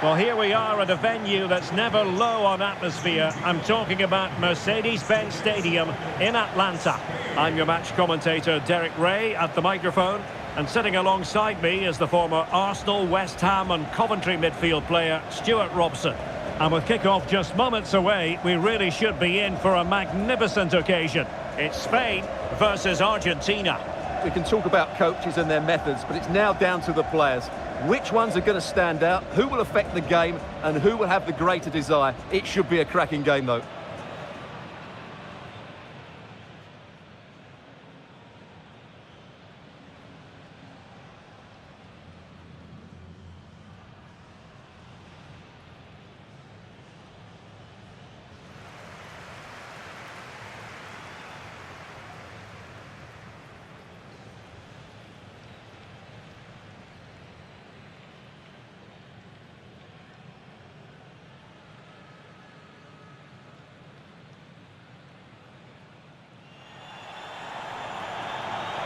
Well, here we are at a venue that's never low on atmosphere. I'm talking about Mercedes-Benz Stadium in Atlanta. I'm your match commentator, Derek Ray, at the microphone. And sitting alongside me is the former Arsenal, West Ham and Coventry midfield player, Stuart Robson. And with kick-off just moments away, we really should be in for a magnificent occasion. It's Spain versus Argentina. We can talk about coaches and their methods, but it's now down to the players. Which ones are going to stand out, who will affect the game, and who will have the greater desire? It should be a cracking game, though.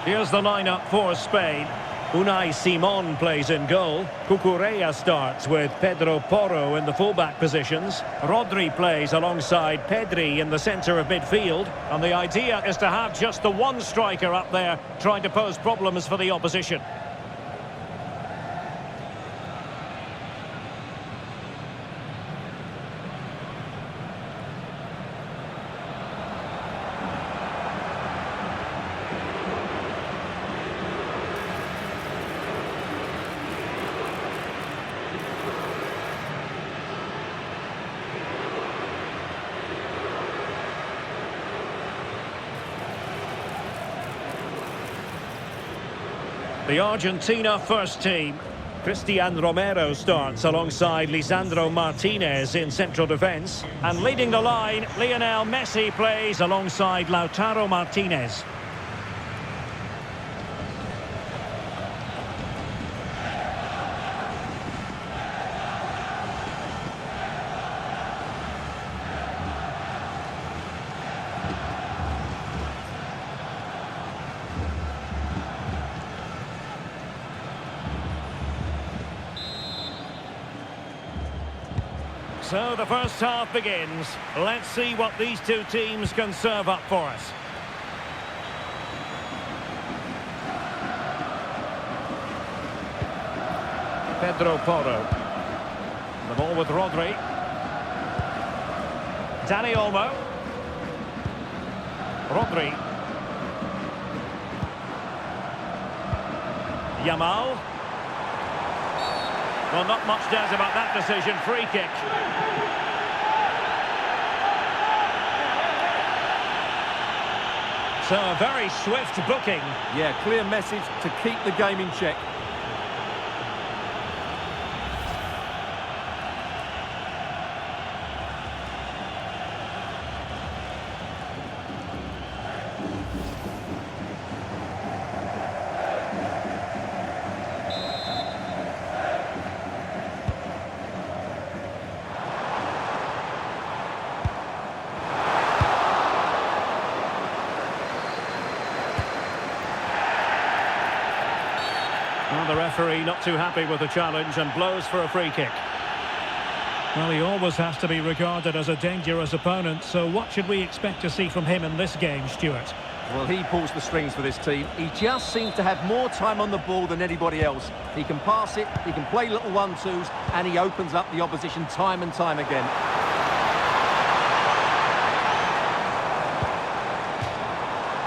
Here's the lineup for Spain. Unai Simon plays in goal. Cucurella starts with Pedro Porro in the fullback positions. Rodri plays alongside Pedri in the centre of midfield. And the idea is to have just the one striker up there trying to pose problems for the opposition. The Argentina first team. Cristian Romero starts alongside Lisandro Martinez in central defence. And leading the line, Lionel Messi plays alongside Lautaro Martinez. So the first half begins. Let's see what these two teams can serve up for us. Pedro Porro. The ball with Rodri. Dani Olmo. Rodri. Yamal. Well, not much doubt about that decision. Free kick. So a very swift booking. Yeah, clear message to keep the game in check. Well, the referee not too happy with the challenge and blows for a free kick. Well, he always has to be regarded as a dangerous opponent, so what should we expect to see from him in this game, Stuart? Well, he pulls the strings for this team. He just seems to have more time on the ball than anybody else. He can pass it, he can play little one-twos, and he opens up the opposition time and time again.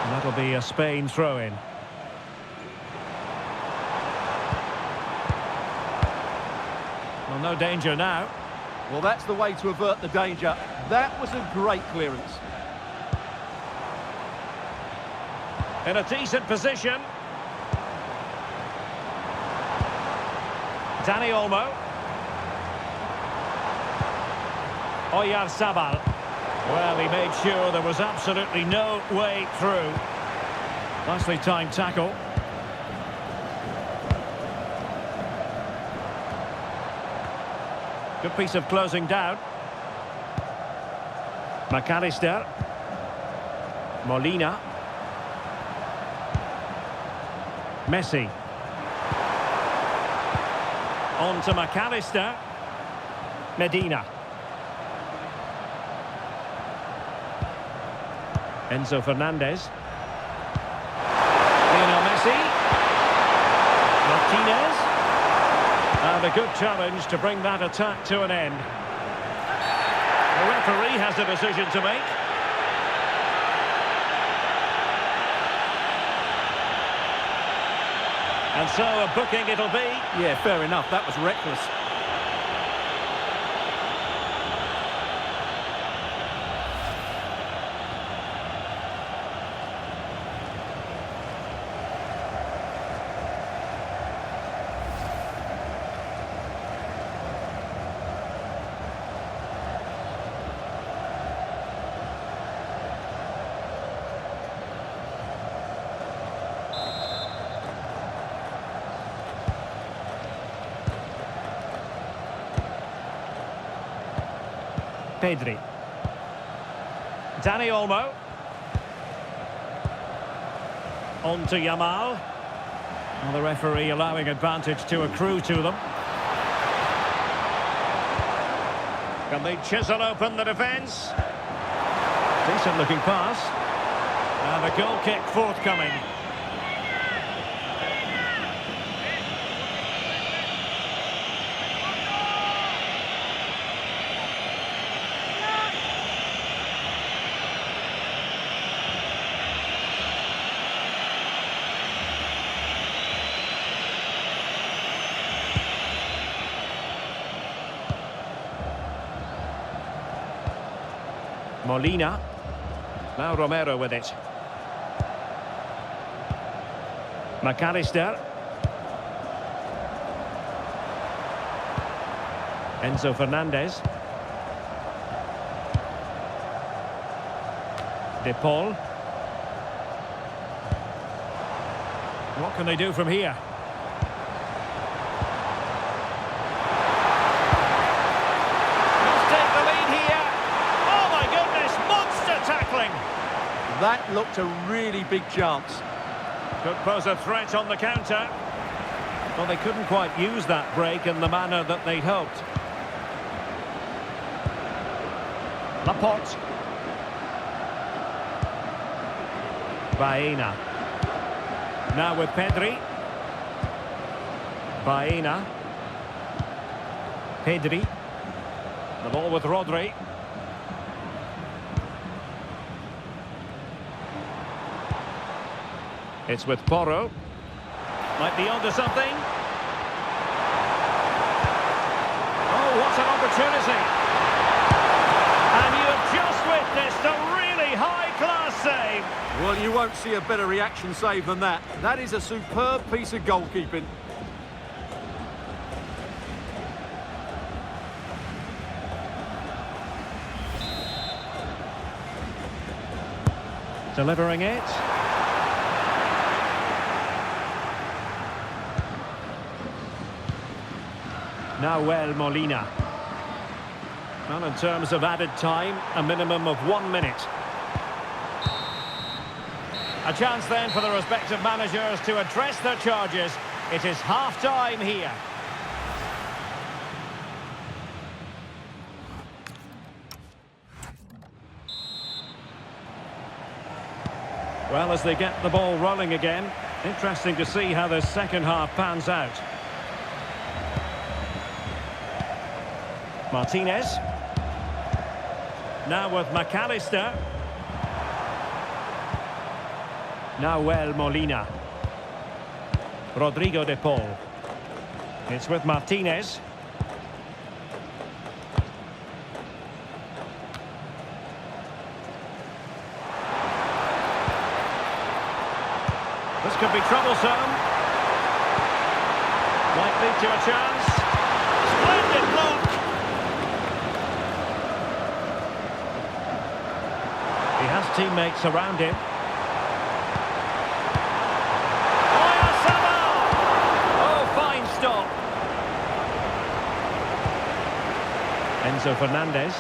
And that'll be a Spain throw-in. Well, no danger now. Well, that's the way to avert the danger. That was a great clearance. In a decent position. Dani Olmo. Oyarzabal. Well, he made sure there was absolutely no way through. Nicely timed tackle. Good piece of closing down. McAllister. Molina. Messi. On to McAllister. Medina. Enzo Fernandez. Lionel Messi. Martinez. And a good challenge to bring that attack to an end. The referee has a decision to make. And so a booking it'll be. Yeah, fair enough. That was reckless. Pedri. Dani Olmo. On to Yamal. Well, the referee allowing advantage to accrue to them. Can they chisel open the defence? Decent looking pass. And a goal kick forthcoming. Molina. Now Romero with it. McAllister. Enzo Fernandez. De Paul. What can they do from here? That looked a really big chance. Could pose a threat on the counter. Well, they couldn't quite use that break in the manner that they'd hoped. Laporte. Baena. Now with Pedri. Baena. Pedri. The ball with Rodri. It's with Porro. Might be onto something. Oh, what an opportunity. And you have just witnessed a really high-class save. Well, you won't see a better reaction save than that. That is a superb piece of goalkeeping. Delivering it. Nahuel Molina. Well, in terms of added time, a minimum of 1 minute. A chance then for the respective managers to address their charges. It is half-time here. Well, as they get the ball rolling again, interesting to see how the second half pans out. Martinez. Now with McAllister. Nahuel Molina. Rodrigo de Paul. It's with Martinez. This could be troublesome. Might lead to a chance. Splendid block. He has teammates around him. Oh, fine stop. Enzo Fernandez.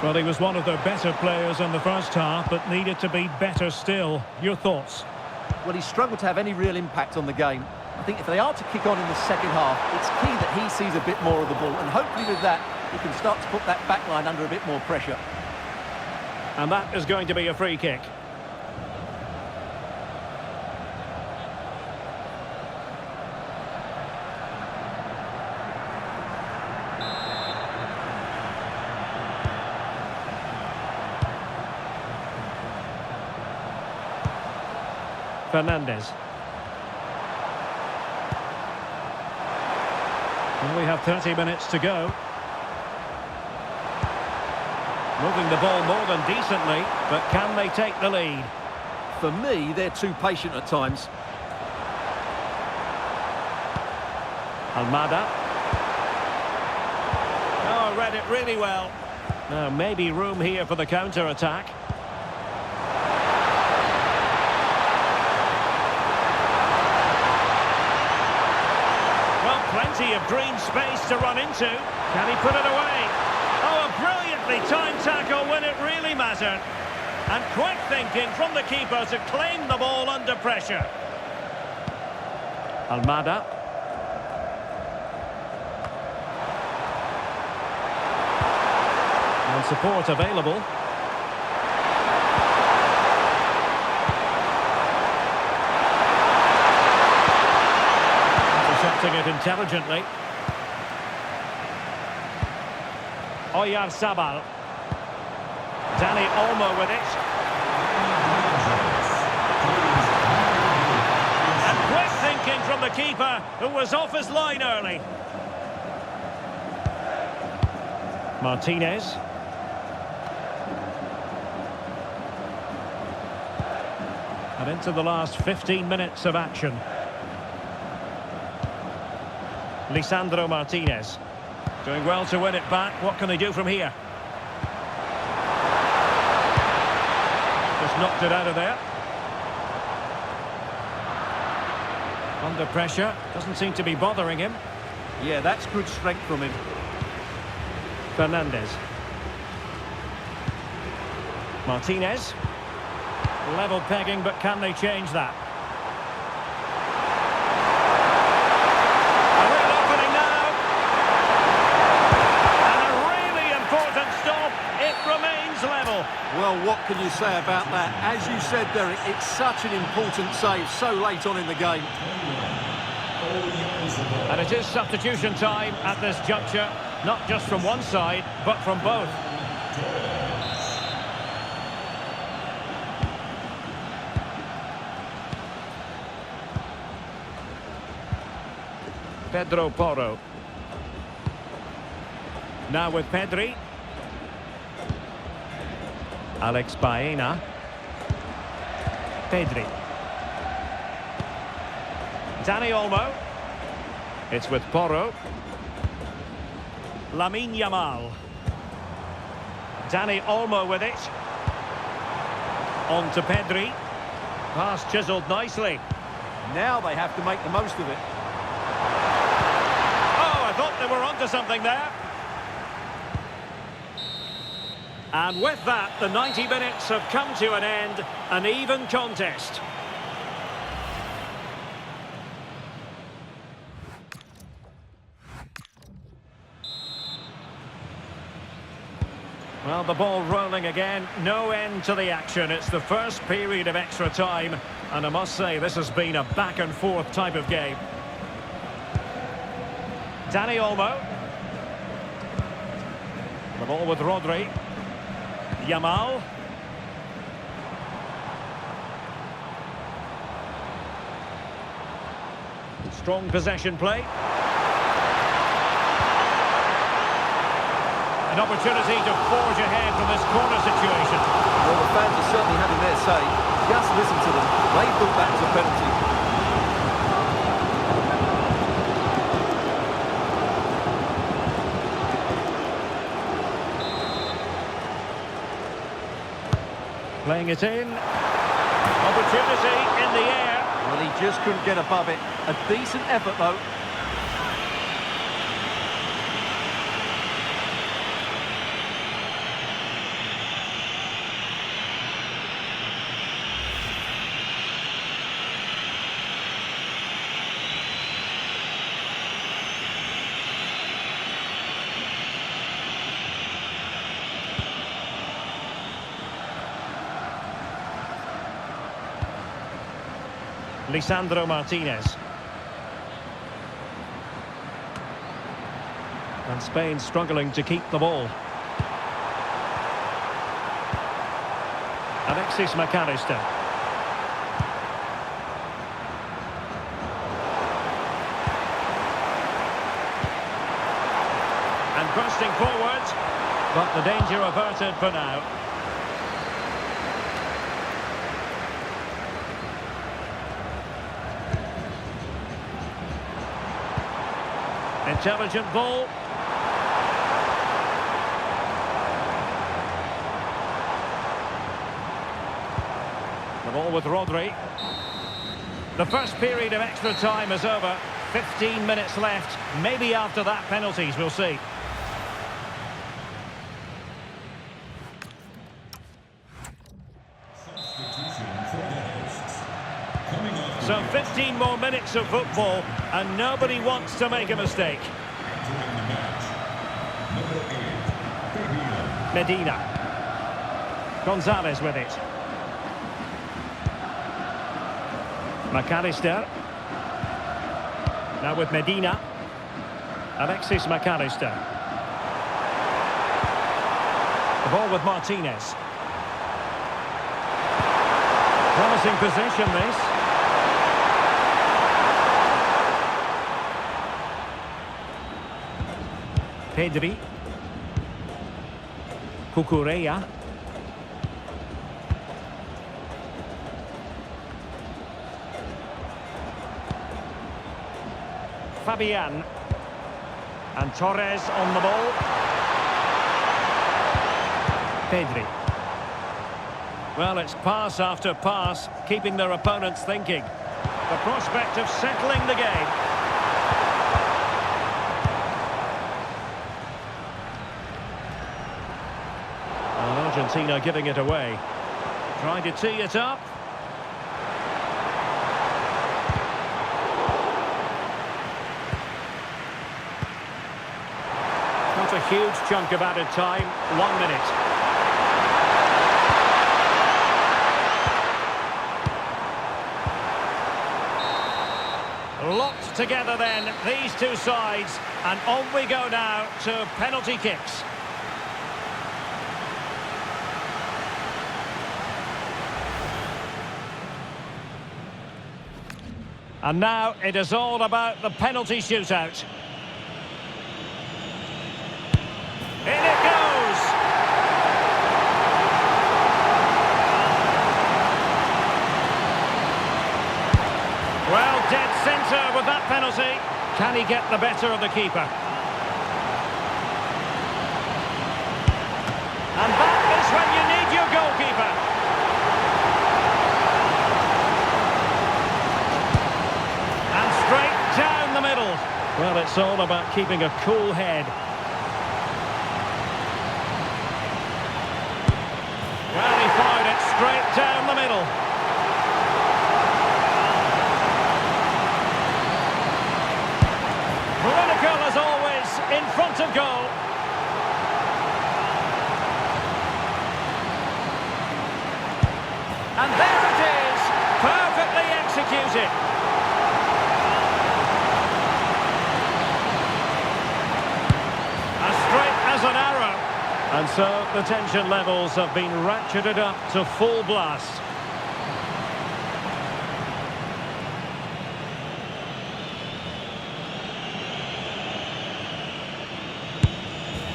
Well, he was one of the better players in the first half, but needed to be better still. Your thoughts? Well, he struggled to have any real impact on the game. I think if they are to kick on in the second half, it's key that he sees a bit more of the ball, and hopefully with that, he can start to put that back line under a bit more pressure. And that is going to be a free kick. Fernandez. Well, we have 30 minutes to go. Moving the ball more than decently, but can they take the lead? For me, they're too patient at times. Almada. Oh, read it really well. Now, maybe room here for the counter-attack. Plenty of green space to run into. Can he put it away? Oh, a brilliantly timed tackle when it really mattered. And quick thinking from the keeper to claim the ball under pressure. Almada. And support available. Intercepting it intelligently. Oyarzabal. Dani Olmo with it. And quick thinking from the keeper, who was off his line early. Martinez. And into the last 15 minutes of action. Lisandro Martinez. Doing well to win it back. What can they do from here? Just knocked it out of there. Under pressure. Doesn't seem to be bothering him. Yeah, that's good strength from him. Fernandez. Martinez. Level pegging, but can they change that? A real opening now. And a really important stop. It remains level. Well, what can you say about that? As you said, Derek, it's such an important save so late on in the game. And it is substitution time at this juncture, not just from one side, but from both. Pedro Porro. Now with Pedri. Alex Baena. Pedri. Dani Olmo. It's with Porro. Lamine Yamal. Dani Olmo with it. On to Pedri. Pass chiselled nicely. Now they have to make the most of it. Oh, I thought they were onto something there. And with that, the 90 minutes have come to an end. An even contest. Well, the ball rolling again, no end to the action. It's the first period of extra time, and I must say this has been a back and forth type of game. Dani Olmo. The ball with Rodri. Yamal. Strong possession play. An opportunity to forge ahead from this corner situation. Well, the fans are certainly having their say. Just listen to them. They thought that was a penalty. Playing it in. Opportunity in the air. Well, he just couldn't get above it. A decent effort, though. Lisandro Martinez. And Spain struggling to keep the ball. Alexis McAllister. And bursting forward, but the danger averted for now. Intelligent ball. The ball with Rodri. The first period of extra time is over. 15 minutes left. Maybe after that, penalties, we'll see. So 15 more minutes of football, and nobody wants to make a mistake. Medina. Gonzalez with it. McAllister. Now with Medina. Alexis McAllister. The ball with Martinez. Promising possession, this. Pedri. Cucurella. Fabian. And Torres on the ball. Pedri. Well, it's pass after pass, keeping their opponents thinking. The prospect of settling the game. And Argentina giving it away. Trying to tee it up. Not a huge chunk of added time. 1 minute. Locked together then, these two sides, and on we go now to penalty kicks. And now it is all about the penalty shootout. In it goes! Well, dead centre with that penalty. Can he get the better of the keeper? And that is when you need your goalkeeper. And straight down the middle. Well, it's all about keeping a cool head. Well, he fired it straight down the middle. Clinical as always, in front of goal. And there it is, perfectly executed. As straight as an arrow. And so the tension levels have been ratcheted up to full blast.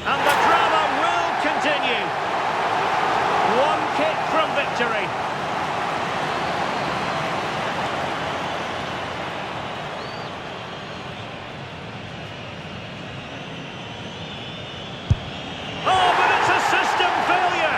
And the drama will continue. One kick from victory. Oh, but it's a system failure.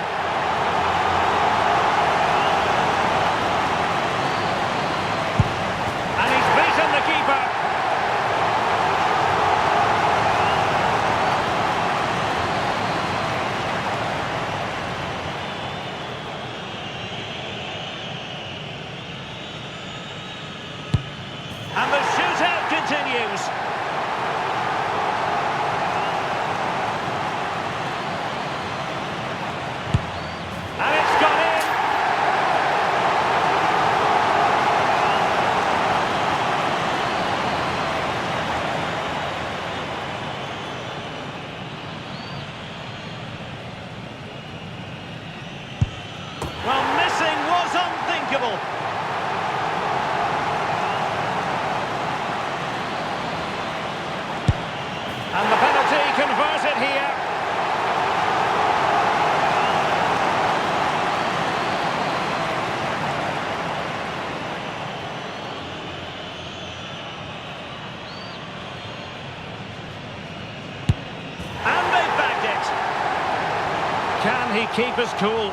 Can he keep his cool?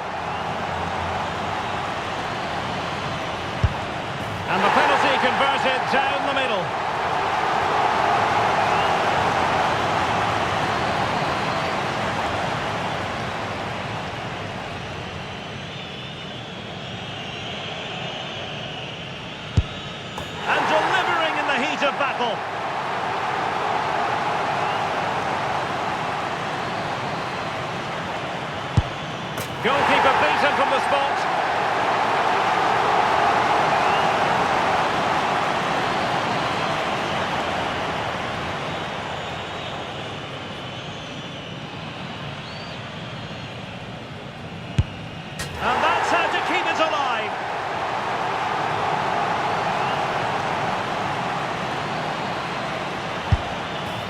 And the penalty converted down the middle. And delivering in the heat of battle. Goalkeeper beaten from the spot. And that's how to keep it alive.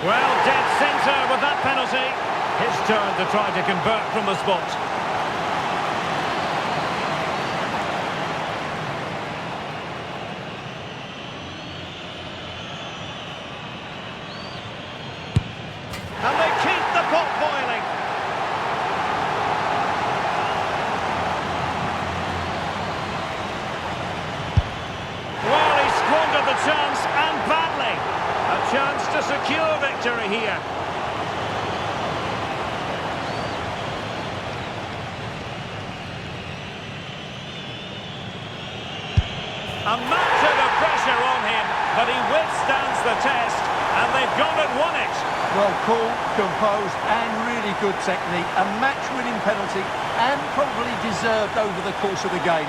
Well, dead centre with that penalty. His turn to try to convert from the spot. And they keep the pot boiling. Well, he squandered the chance, and badly. A chance to secure victory here. A mountain of pressure on him, but he withstands the test, and they've gone and won it. Well, cool, composed, and really good technique. A match-winning penalty, and probably deserved over the course of the game.